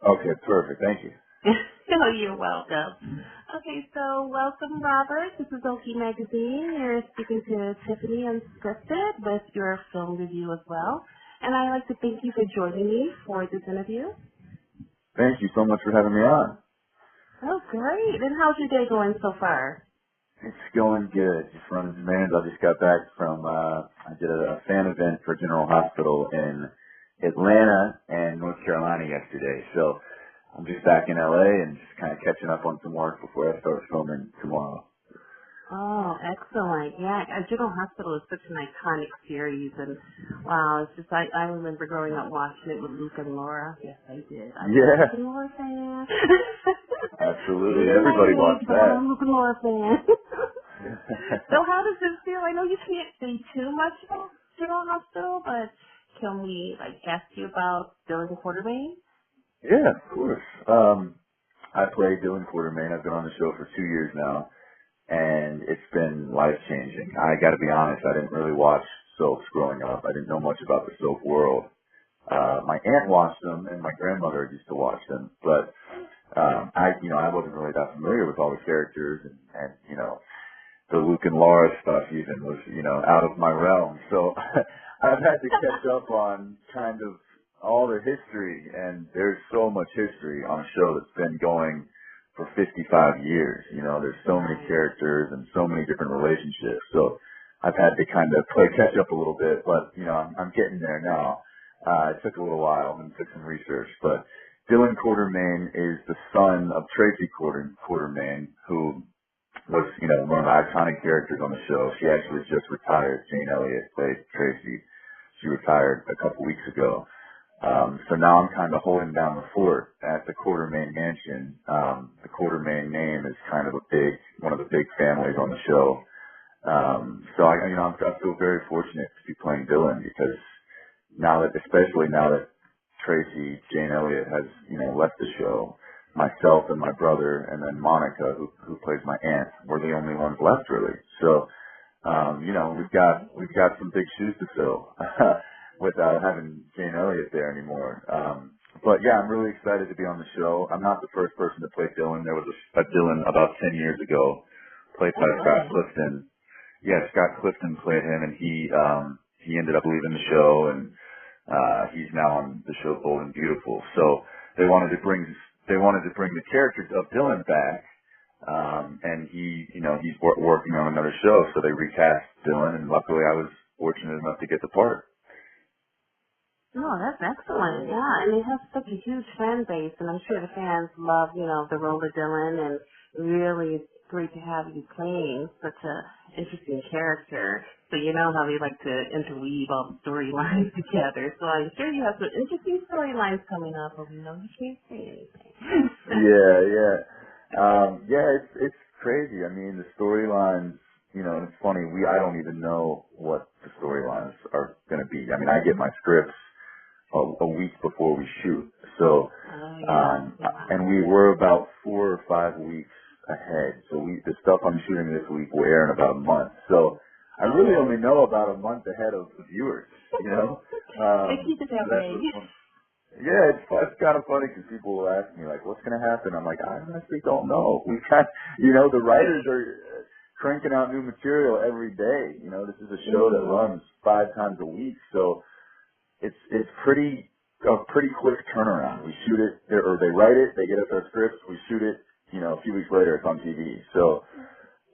Okay, perfect. Thank you. Oh, you're welcome. Okay, so welcome, Robert. This is Occhi Magazine. You're speaking to Tiffany Unscripted with your film review as well. And I'd like to thank you for joining me for this interview. Thank you so much for having me on. Oh, great. And how's your day going so far? It's going good. Just running some errands. I just got back from, I did a fan event for General Hospital in Atlanta and North Carolina yesterday. So I'm just back in LA and just kind of catching up on some work before I start filming tomorrow. Oh, excellent. Yeah, General Hospital is such an iconic series, and wow, it's just, I remember growing up watching it with Luke and Laura. Yes, I did. I'm a Luke and Laura fan. Absolutely. Everybody watched that. I'm a Luke and Laura fan. So how does it feel? I know you can't say too much about General Hospital, but can we, ask you about Dillon Quartermaine? Yeah, of course. I play Dillon Quartermaine. I've been on the show for 2 years now. And it's been life-changing. I got to be honest, I didn't really watch soaps growing up. I didn't know much about the soap world. My aunt watched them, and my grandmother used to watch them, but I wasn't really that familiar with all the characters, and the Luke and Laura stuff even was, out of my realm. So I've had to catch up on kind of all the history, and there's so much history on a show that's been going for 55 years. There's so many characters and so many different relationships. So I've had to kind of play catch up a little bit, but, I'm getting there now. It took a little while and took some research, but Dillon Quartermaine is the son of Tracy Quartermaine, who was, one of the iconic characters on the show. She actually just retired. Jane Elliott played Tracy. She retired a couple weeks ago. So now I'm kind of holding down the fort at the Quartermaine Mansion. The Quartermaine name is kind of one of the big families on the show. So I feel very fortunate to be playing Dillon because especially now that Tracy, Jane Elliott has, left the show, myself and my brother and then Monica, who plays my aunt, we're the only ones left really. So, we've got some big shoes to fill. Without having Jane Elliott there anymore. But yeah, I'm really excited to be on the show. I'm not the first person to play Dillon. There was a Dillon about 10 years ago, played by Scott Clifton. Yeah, Scott Clifton played him, and he ended up leaving the show, and he's now on the show Bold and Beautiful. So they wanted to bring the character of Dillon back, and he's working on another show, so they recast Dillon, and luckily I was fortunate enough to get the part. Oh, that's excellent. Yeah, and it has such a huge fan base, and I'm sure the fans love, the role of Dillon, and really it's great to have you playing such a interesting character. So you know how they like to interweave all the storylines together. So I'm sure you have some interesting storylines coming up, but we know you can't say anything. It's crazy. I mean, the storylines, it's funny. I don't even know what the storylines are going to be. I mean, I get my scripts a week before we shoot. So, and we were about 4 or 5 weeks ahead. So the stuff I'm shooting this week will air in about a month. So I really only know about a month ahead of the viewers, They keep it that way. Yeah, it's kind of funny because people will ask me, what's going to happen? I'm like, I honestly don't know. We've got, the writers are cranking out new material every day. This is a show that runs 5 times a week. So, it's a pretty quick turnaround. We shoot it, or they write it, they get us our scripts, we shoot it, a few weeks later it's on TV. So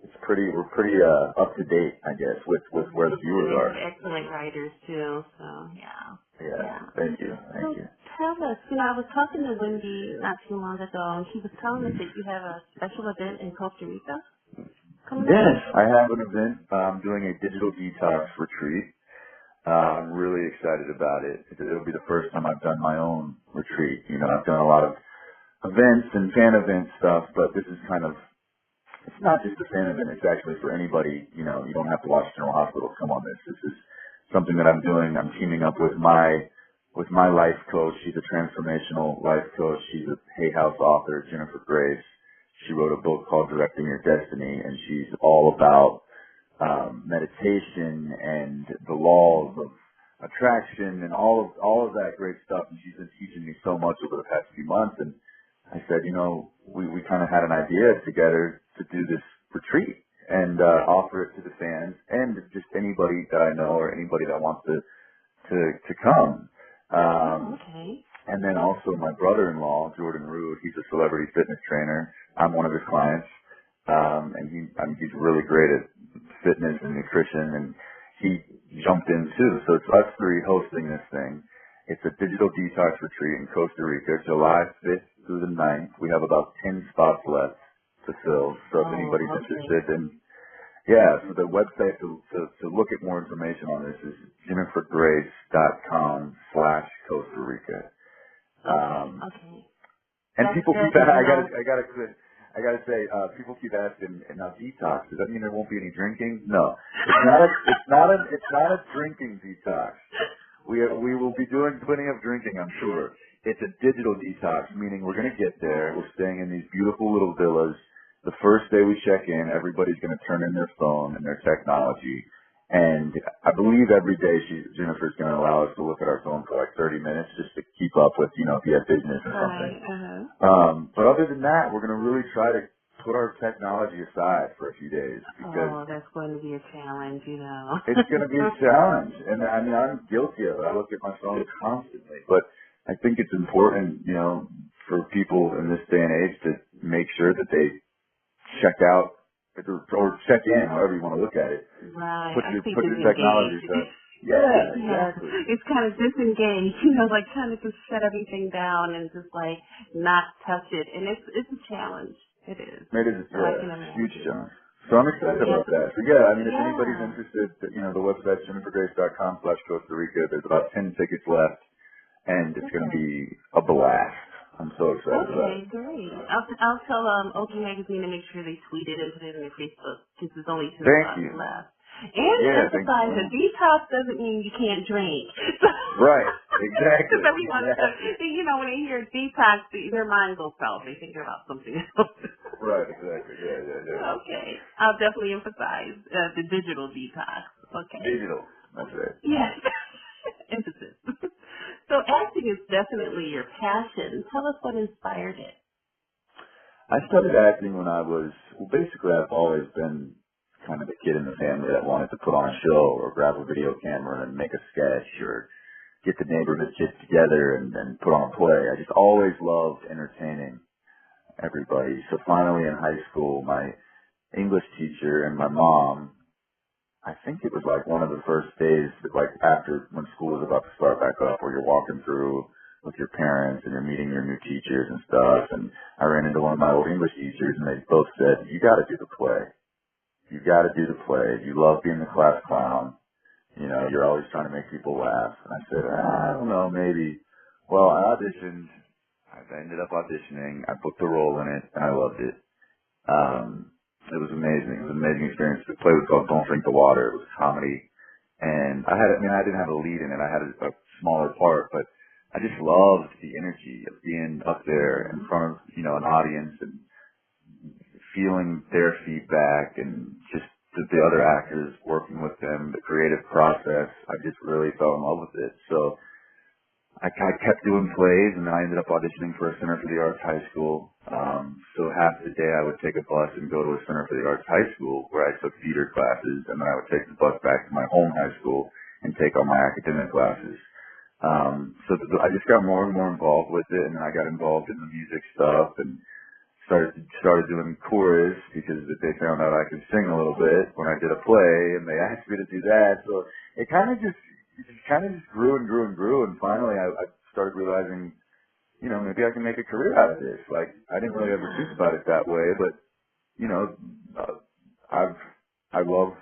we're pretty up to date, I guess, with where the viewers are. Excellent writers too, so yeah. Yeah. Thank you. Tell us, I was talking to Wendy not too long ago, and she was telling us that you have a special event in Costa Rica coming up. Yes, I have an event. I'm doing a digital detox retreat. I'm really excited about it. It'll be the first time I've done my own retreat. I've done a lot of events and fan event stuff, but this is it's not just a fan event. It's actually for anybody. You don't have to watch General Hospital to come on this. This is something that I'm doing. I'm teaming up with my life coach. She's a transformational life coach. She's a Hay House author, Jennifer Grace. She wrote a book called Directing Your Destiny, and she's all about meditation and the laws attraction and all of that great stuff. And she's been teaching me so much over the past few months. And I said, we kind of had an idea together to do this retreat and offer it to the fans and just anybody that I know or anybody that wants to come. Okay. And then also my brother-in-law, Jordan Rood, he's a celebrity fitness trainer. I'm one of his clients. And he's really great at fitness and nutrition, and he jumped in too. So it's us three hosting this thing. It's a digital detox retreat in Costa Rica, July 5th through the 9th. We have about 10 spots left to fill. So if anybody's interested in, so the website to look at more information on this is jennifergrace.com/Costa Rica. Okay. And people keep I gotta say, people keep asking, now detox, does that mean there won't be any drinking? No. It's not a drinking detox. We will be doing plenty of drinking, I'm sure. It's a digital detox, meaning we're gonna get there, we're staying in these beautiful little villas. The first day we check in, everybody's gonna turn in their phone and their technology. And I believe every day Jennifer's going to allow us to look at our phone for like 30 minutes just to keep up with, if you have business or something. But other than that, we're going to really try to put our technology aside for a few days. Because that's going to be a challenge, It's going to be a challenge. And I mean, I'm guilty of it. I look at my phone constantly. But I think it's important, for people in this day and age to make sure that they check out or check in, however you want to look at it. Right. Put your technology aside. Yeah, exactly. It's kind of disengaged, like kind of just shut everything down and just like not touch it. And it's a challenge. It is. It is a huge challenge. So I'm excited about that. So if anybody's interested, the website's jennifergrace.com/Costa Rica. There's about 10 tickets left, and it's going to be a blast. I'm so excited about it. Okay, great. I'll tell Occhi Magazine to make sure they tweet it and put it in their Facebook because there's only 2 spots left. And emphasize that detox doesn't mean you can't drink. Right, exactly. Because everyone, when they hear detox, their mind goes south. They think about something else. Right, exactly. Yeah. Okay. I'll definitely emphasize the digital detox. Okay. Digital. That's right. Yes. Emphasis. So acting is definitely your passion. Tell us what inspired it. I started acting when I've always been kind of the kid in the family that wanted to put on a show or grab a video camera and make a sketch or get the neighborhood kids together and put on a play. I just always loved entertaining everybody. So finally in high school, my English teacher and my mom, I think it was like one of the first days, like after when school was about to start back up, where you're walking through with your parents and you're meeting your new teachers and stuff. And I ran into one of my old English teachers, and they both said, "You got to do the play. You got to do the play. You love being the class clown. You're always trying to make people laugh." And I said, "I don't know, maybe." Well, I auditioned. I ended up auditioning. I booked a role in it, and I loved it. It was amazing. It was an amazing experience. The play was called Don't Drink the Water. It was comedy. And I didn't have a lead in it. I had a smaller part, but I just loved the energy of being up there in front of, an audience and feeling their feedback and just the other actors working with them, the creative process. I just really fell in love with it. So I kept doing plays, and then I ended up auditioning for a Center for the Arts high school. So half the day I would take a bus and go to a Center for the Arts high school where I took theater classes, and then I would take the bus back to my home high school and take all my academic classes. I just got more and more involved with it, and then I got involved in the music stuff and started doing chorus because they found out I could sing a little bit when I did a play, and they asked me to do that. So it kind of just grew and grew and grew, and finally I started realizing, maybe I can make a career out of this. Like, I didn't really ever think about it that way, but, I love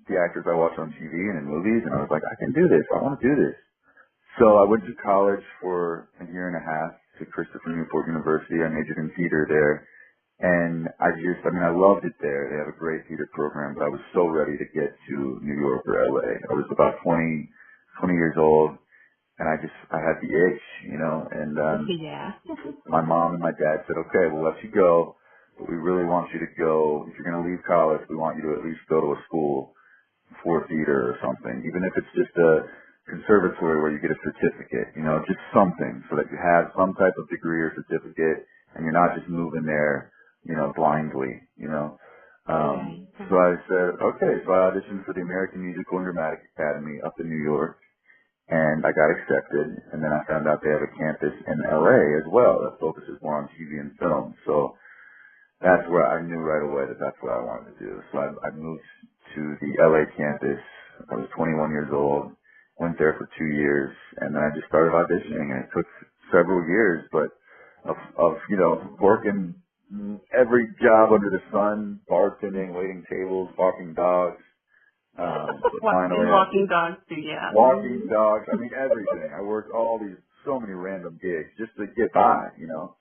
the actors I watch on TV and in movies, and I was like, I can do this. I want to do this. So I went to college for a year and a half to Christopher Newport University. I majored in theater there, and I loved it there. They have a great theater program, but I was so ready to get to New York or LA. I was about 20 years old, and I had the itch, and my mom and my dad said, "Okay, we'll let you go, but we really want you to go. If you're going to leave college, we want you to at least go to a school for theater or something, even if it's just a conservatory where you get a certificate, you know, just something so that you have some type of degree or certificate and you're not just moving there, you know, blindly, you know. So I said, okay, so I auditioned for the American Musical and Dramatic Academy up in New York, and I got accepted, and then I found out they have a campus in LA as well that focuses more on TV and film. So that's where I knew right away that that's what I wanted to do. So I moved to the LA campus. I was 21 years old, went there for 2 years, and then I just started auditioning, and it took several years, but of you know, working every job under the sun, bartending, waiting tables, walking dogs. Walking dogs too, yeah. Walking dogs, I mean everything. I worked so many random gigs just to get by, you know.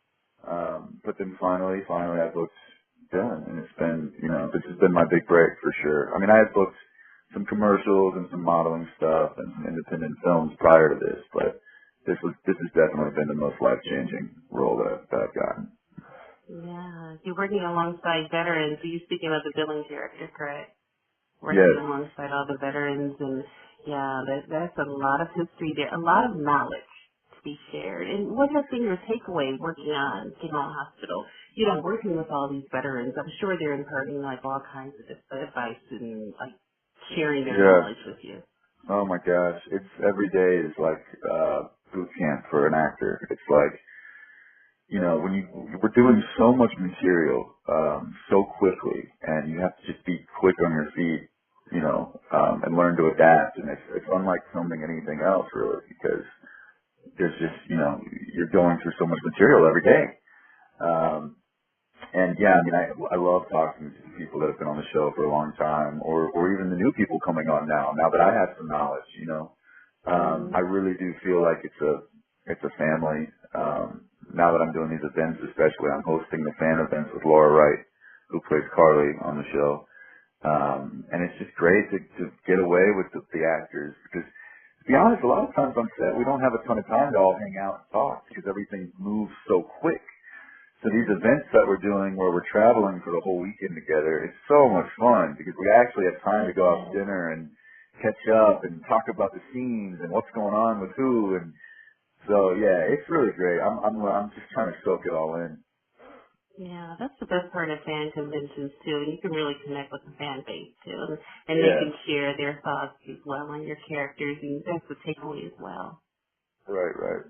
But then finally I booked Dillon, and it's been, you know, this has been my big break for sure. I mean, I had booked some commercials and some modeling stuff and some independent films prior to this, but this has definitely been the most life-changing role that I've gotten. Yeah, you're working alongside veterans. You're speaking of the Dillon character, correct? Working Yes. alongside all the veterans, and yeah, that's a lot of history there, a lot of knowledge to be shared. And what has been your takeaway working on Kidmont Hospital? You know, working with all these veterans, I'm sure they're imparting like all kinds of advice and like sharing their knowledge with you. Oh my gosh, it's every day is like boot camp for an actor. It's like, you know, we're doing so much material so quickly, and you have to just be quick on your feet, you know, and learn to adapt. And it's unlike filming anything else really, because there's just, you know, you're going through so much material every day. And yeah, I mean, I love talking to people that have been on the show for a long time, or even the new people coming on now that I have some knowledge, you know. I really do feel like it's a family. Now that I'm doing these events, especially, I'm hosting the fan events with Laura Wright, who plays Carly on the show. And it's just great to get away with the actors, because to be honest, a lot of times on set, we don't have a ton of time to all hang out and talk because everything moves so quick. So these events that we're doing where we're traveling for the whole weekend together, it's so much fun because we actually have time to go out to dinner and catch up and talk about the scenes and what's going on with who. And so, yeah, it's really great. I'm just trying to soak it all in. Yeah, that's the best part of fan conventions too. You can really connect with the fan base too, and they can share their thoughts as well on your characters, and that's the takeaway as well. Right.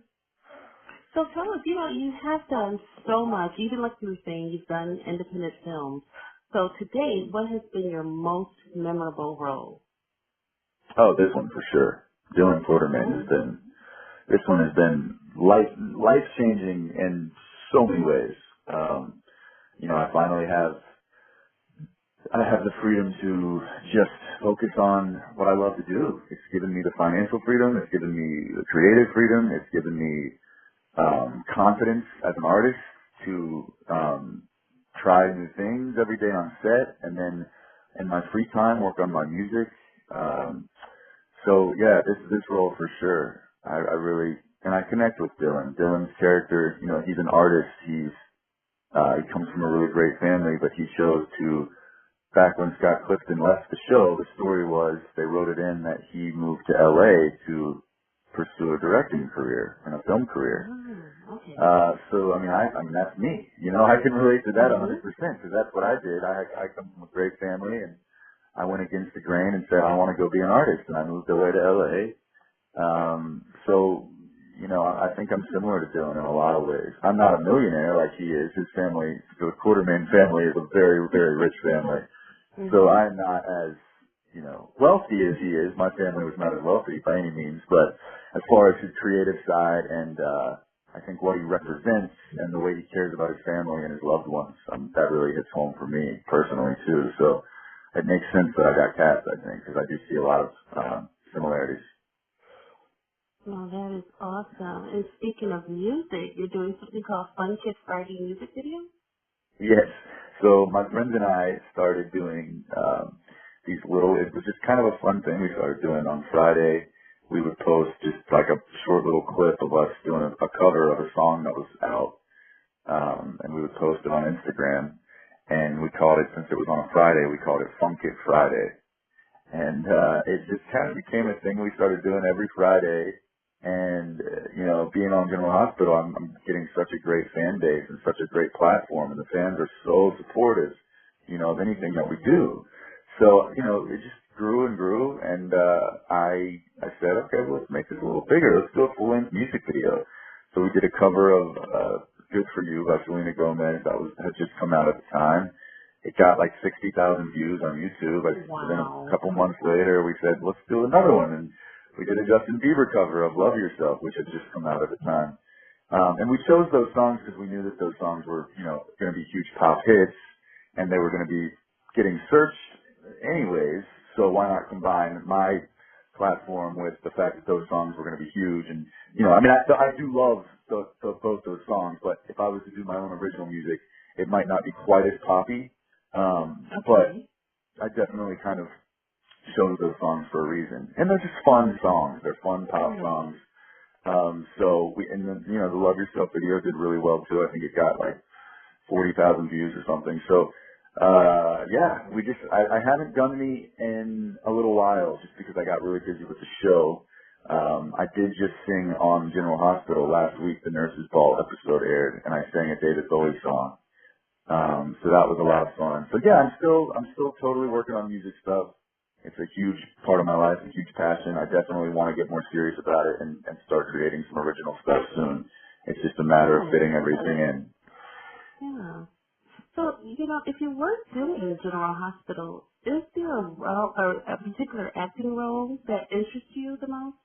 So tell us, you know, you have done so much. Even like you were saying, you've done independent films. So today, what has been your most memorable role? Oh, this one for sure. Dillon Quartermaine this one has been life changing in so many ways. You know, I finally have the freedom to just focus on what I love to do. It's given me the financial freedom. It's given me the creative freedom. It's given me confidence as an artist to try new things every day on set, and then in my free time work on my music. So yeah, this role for sure. I really, and I connect with Dillon. Dillon's character, you know, he's an artist. He comes from a really great family, but he chose to. Back when Scott Clifton left the show, the story was they wrote it in that he moved to LA to pursue a directing career and a film career. Okay. So I mean that's me. You know, I can relate to that 100% because that's what I did. I come from a great family, and I went against the grain and said I want to go be an artist, and I moved away to LA. So you know, I think I'm similar to Dillon in a lot of ways. I'm not a millionaire like he is. His family, the Quartermaine family, is a very, very rich family. So I'm not as, you know, wealthy as he is. My family was not as wealthy by any means, but as far as his creative side and I think what he represents and the way he cares about his family and his loved ones, that really hits home for me personally too. So it makes sense that I got cast, I think, because I do see a lot of similarities. Well, that is awesome. And speaking of music, you're doing something called Fun Kids Friday music video? Yes. So my friends and I started doing these little, it was just kind of a fun thing we started doing on Friday. We would post just like a short little clip of us doing a cover of a song that was out, and we would post it on Instagram. And we called it, since it was on a Friday, we called it Funk It Friday. And it just kind of became a thing we started doing every Friday. And, being on General Hospital, I'm getting such a great fan base and such a great platform, and the fans are so supportive, of anything that we do. So, it just grew and grew, and I said, okay, well, let's make this a little bigger. Let's do a full-length music video. So we did a cover of Good For You by Selena Gomez. That had just come out at the time. It got like 60,000 views on YouTube. Wow. Then a couple months later, we said, let's do another one. And we did a Justin Bieber cover of Love Yourself, which had just come out at the time. And we chose those songs because we knew that those songs were, going to be huge pop hits, and they were going to be getting searched anyways. So why not combine my platform with the fact that those songs were going to be huge? And, I do love both those songs, but if I was to do my own original music, it might not be quite as poppy. But I definitely kind of chose those songs for a reason. And they're just fun songs. They're fun pop songs. The Love Yourself video did really well too. I think it got like 40,000 views or something. So, I haven't done any in a little while just because I got really busy with the show. I did just sing on General Hospital last week. The Nurse's Ball episode aired, and I sang a David Bowie song. So that was a lot of fun. So yeah, I'm still totally working on music stuff. It's a huge part of my life, a huge passion. I definitely want to get more serious about it and start creating some original stuff soon. It's just a matter of fitting everything in. Yeah. So, if you were doing General Hospital, is there a role or a particular acting role that interests you the most?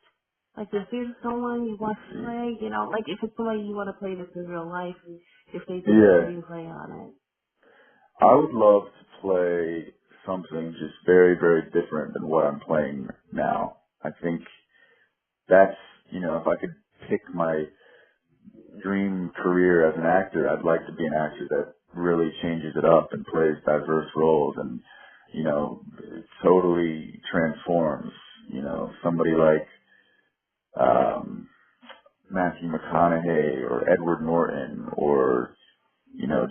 Like, is there someone you want to play? Like if it's somebody you want to play that's in real life, and if they do a screenplay on it. I would love to play something just very, very different than what I'm playing now. I think that's, if I could pick my dream career as an actor, I'd like to be an actor that really changes it up and plays diverse roles and, totally transforms, somebody like, Matthew McConaughey or Edward Norton or,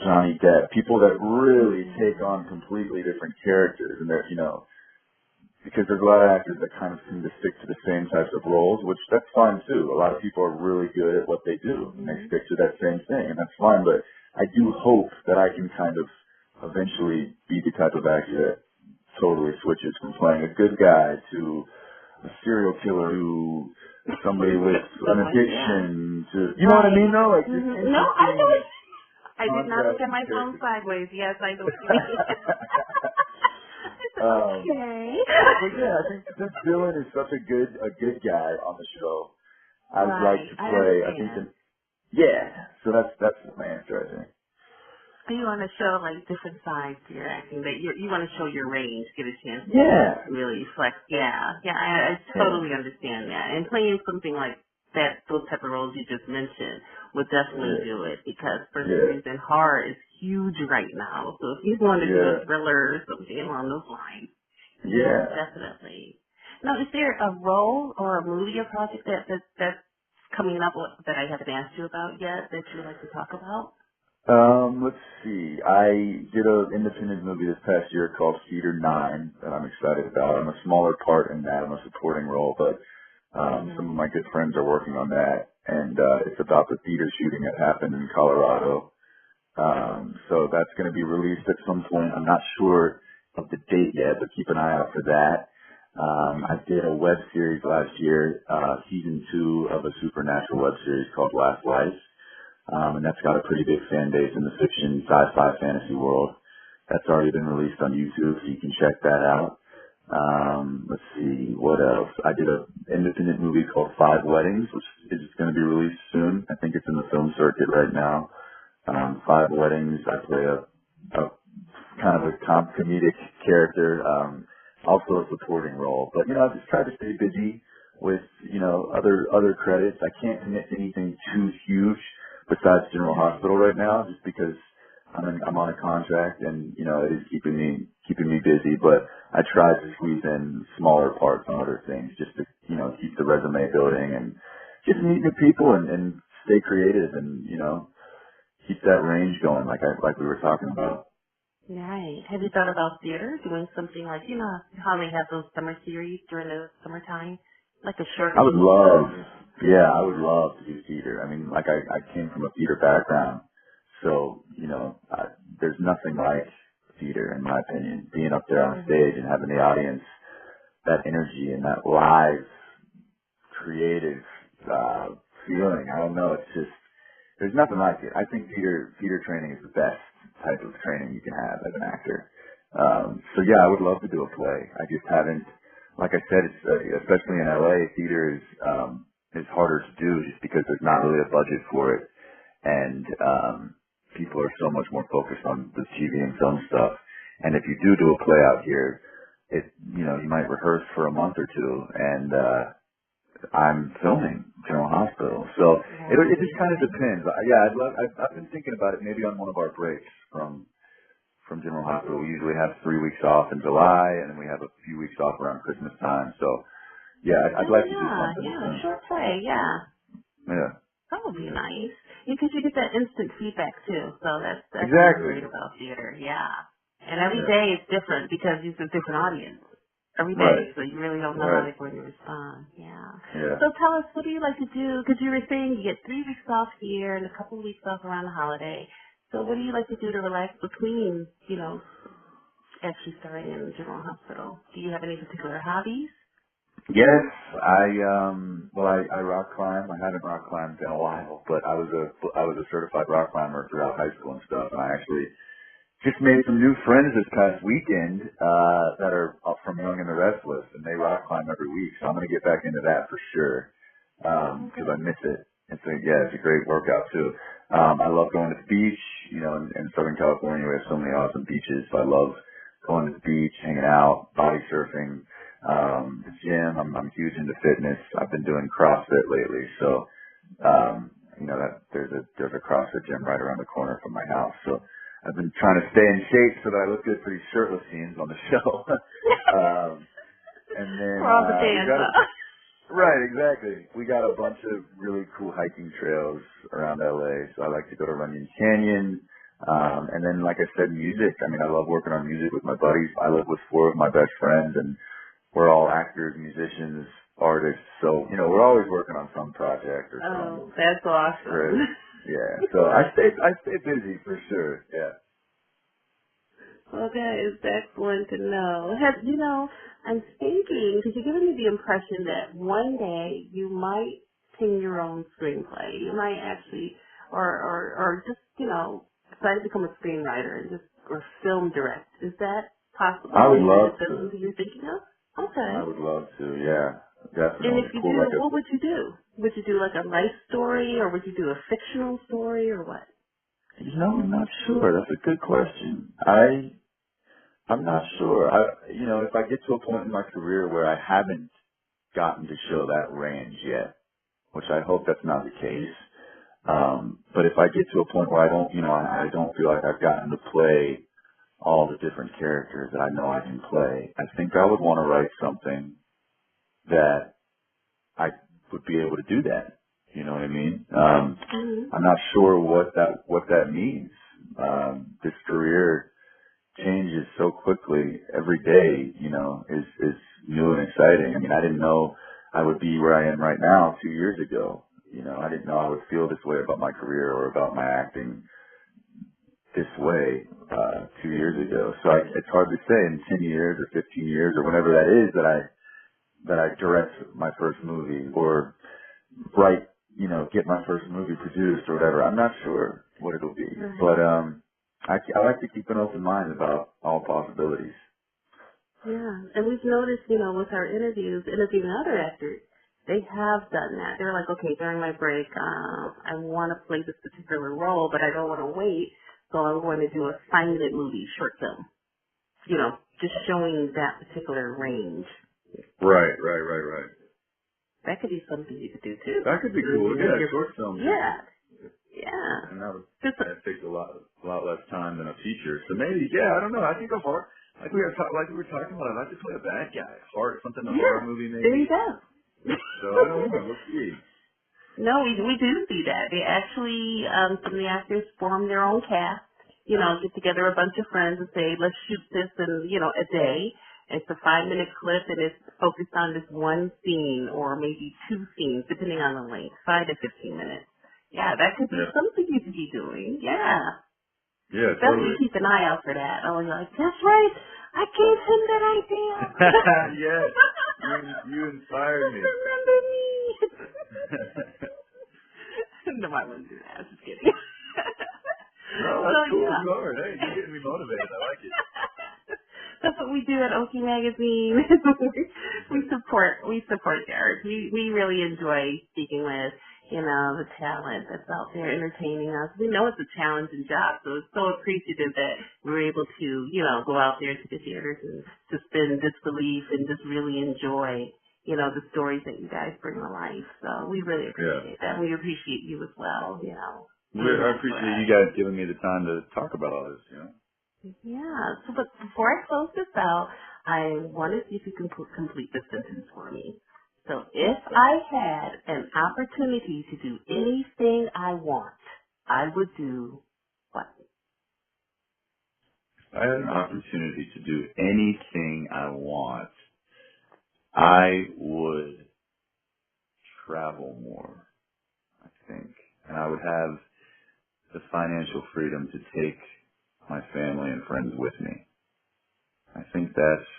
Johnny Depp, people that really take on completely different characters and they're, because there's a lot of actors that kind of seem to stick to the same types of roles, which that's fine too. A lot of people are really good at what they do and they stick to that same thing, and that's fine, but I do hope that I can kind of eventually be the type of actor that totally switches from playing a good guy to a serial killer to somebody with an addiction to, you know what I mean though? Like, no, I know it. I did not look at my phone sideways. Yes, I know what you mean. Okay. But yeah, I think since Dillon is such a good guy on the show, I would like to play. I think so that's my answer, I think. So you want to show like different sides to your acting, that you want to show your range, get a chance to really flex. Yeah, I totally understand that. And playing something like that, those type of roles you just mentioned, would definitely do it, because for some reason horror is huge right now. So if you want to do a thriller or something along those lines, definitely. Now, is there a role or a movie or project that's coming up that I haven't asked you about yet that you would like to talk about? Let's see. I did an independent movie this past year called Theater 9 that I'm excited about. I'm a smaller part in that. I'm a supporting role, but some of my good friends are working on that, and it's about the theater shooting that happened in Colorado. So that's going to be released at some point. I'm not sure of the date yet, but keep an eye out for that. I did a web series last year, season 2 of a supernatural web series called Last Life. And that's got a pretty big fan base in the fiction sci-fi fantasy world. That's already been released on YouTube, so you can check that out. Let's see, what else? I did an independent movie called 5 Weddings, which is going to be released soon. I think it's in the film circuit right now. 5 Weddings, I play a kind of a comedic character, also a supporting role. But, I just try to stay busy with, other credits. I can't commit to anything too huge besides General Hospital right now, just because I'm on a contract and, it is keeping me busy, but I try to squeeze in smaller parts on other things just to, keep the resume building and just meet new people and stay creative and, keep that range going like we were talking about. Right. Have you thought about theater, doing something like, you know, how they have those summer series during the summertime, like a short I would piece? love, yeah, I would love to do theater. I mean, like I came from a theater background, so there's nothing like theater in my opinion. Being up there on Mm-hmm. stage and having the audience, that energy and that live, creative feeling. I don't know. It's just there's nothing like it. I think theater training is the best type of training you can have as an actor. So yeah, I would love to do a play. I just haven't. Like I said, it's especially in LA, theater is harder to do just because there's not really a budget for it, and people are so much more focused on the TV and film stuff. And if you do a play out here, you might rehearse for a month or two, and I'm filming General Hospital. So it just kind of depends. Yeah, I've been thinking about it maybe on one of our breaks from General Hospital. We usually have 3 weeks off in July, and then we have a few weeks off around Christmas time. So yeah, I'd like to do something. Yeah, short play, yeah. Yeah. That would be nice. Because you get that instant feedback too. So that's what's Exactly. great about theater, yeah. And every Yeah. day is different because it's a different audience. Every day, Right. so you really don't know how they're going to respond. Yeah. Yeah. So tell us, what do you like to do? Because you were saying you get 3 weeks off here and a couple of weeks off around the holiday. So what do you like to do to relax between, actually starting in the General Hospital? Do you have any particular hobbies? Yes, I rock climb. I haven't rock climbed in a while, but I was a certified rock climber throughout high school and stuff, and I actually just made some new friends this past weekend that are from Young and the Restless, and they rock climb every week. So I'm going to get back into that for sure because I miss it. It's a great workout too. I love going to the beach. In Southern California, we have so many awesome beaches. So I love going to the beach, hanging out, body surfing, the gym. I'm huge into fitness. I've been doing CrossFit lately, so that there's a CrossFit gym right around the corner from my house. So I've been trying to stay in shape so that I look good for these shirtless scenes on the show. And then For all the we fans, got huh? right, exactly. We got a bunch of really cool hiking trails around LA. So I like to go to Runyon Canyon. And then, like I said, music. I mean, I love working on music with my buddies. I live with 4 of my best friends, and we're all actors, musicians, artists. So, we're always working on some project or some Oh, that's awesome. script. Yeah. So I stay busy for sure. Yeah. Well, that is excellent to know. I'm thinking, because you're giving me the impression that one day you might pen your own screenplay. You might actually, or just, decide to become a screenwriter and or film direct. Is that possible? I would Maybe love the to. film that you're thinking of? Okay. I would love to. Yeah. And Definitely. if you Cool. do, what would you do? Would you do like a life story, or would you do a fictional story, or what? I'm not sure. That's a good question. I'm not sure. If I get to a point in my career where I haven't gotten to show that range yet, which I hope that's not the case. But if I get to a point where I don't feel like I've gotten to play all the different characters that I know I can play, I think I would want to write something that I would be able to do that. You know what I mean? I'm not sure what that means. This career changes so quickly every day, is new and exciting. I mean, I didn't know I would be where I am right now 2 years ago. I didn't know I would feel this way about my career or about my acting this way 2 years ago. So it's hard to say in 10 years or 15 years or whenever that is that I direct my first movie or write, get my first movie produced or whatever. I'm not sure what it'll be, but I like to keep an open mind about all possibilities. Yeah, and we've noticed, with our interviewing other actors, they have done that. They're like, okay, during my break, I want to play this particular role, but I don't want to wait, so I'm going to do a silent movie, short film. Just showing that particular range. Right. That could be something you could do too. That could be cool. Yeah, short film. Yeah. Yeah. And that takes a lot less time than a feature. So maybe, yeah, I don't know. I think a horror, like we were talking about, I'd like to play a bad guy. Something in a horror movie maybe. There you go. So I don't know. We'll see. No, we do see that. They actually, some of the actors form their own cast, get together a bunch of friends and say, let's shoot this in, a day. It's a 5-minute clip and it's focused on this one scene or maybe 2 scenes, depending on the length, 5 to 15 minutes. Yeah, that could be something you could be doing. Yeah. Yeah, Definitely keep an eye out for that. Oh, you're like, that's right. I gave him that idea. Yes. You inspired me. Remember me. No, I wouldn't do that. I'm just kidding. No, that's cool. Yeah. Good. Hey, you're getting me motivated. I like it. That's what we do at Occhi Magazine. we support Derek. We really enjoy speaking with, the talent that's out there entertaining us. We know it's a challenging job, so it's so appreciative that we're able to, go out there to the theaters and suspend disbelief and just really enjoy, the stories that you guys bring to life. So we really appreciate that. We appreciate you as well, I appreciate you guys giving me the time to talk about all this, Yeah. So, but before I close this out, I want to see if you can complete this sentence for me. So, if I had an opportunity to do anything I want, I would do what? If I had an opportunity to do anything I want, I would travel more, I think. And I would have the financial freedom to take my family and friends with me. I think that's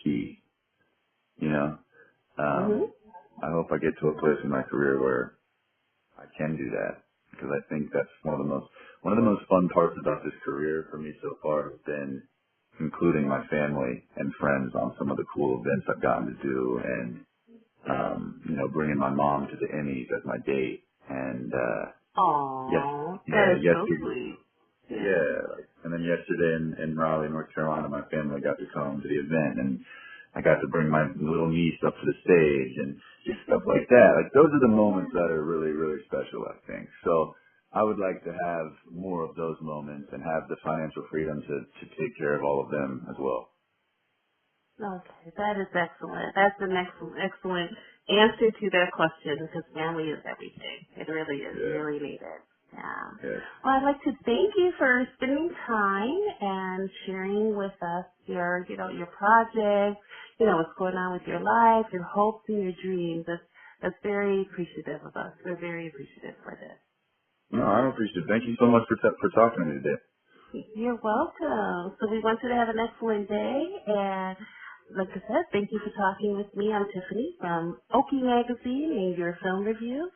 key, I hope I get to a place in my career where I can do that, because I think that's one of the most fun parts about this career for me so far has been including my family and friends on some of the cool events I've gotten to do, and bringing my mom to the Emmys as my date, and that is so sweet. And then yesterday in Raleigh, North Carolina, my family got to come to the event, and I got to bring my little niece up to the stage and just stuff like that. Like, those are the moments that are really, really special, I think. So I would like to have more of those moments and have the financial freedom to take care of all of them as well. Okay, that is excellent. That's an excellent answer to that question, because family is everything. It really is. You really need it. Yeah. Well, I'd like to thank you for spending time and sharing with us your project, what's going on with your life, your hopes and your dreams. That's very appreciative of us. We're very appreciative for this. No, I'm appreciative. Thank you so much for talking to me today. You're welcome. So we want you to have an excellent day, and like I said, thank you for talking with me. I'm Tiffany from Occhi Magazine and your film review.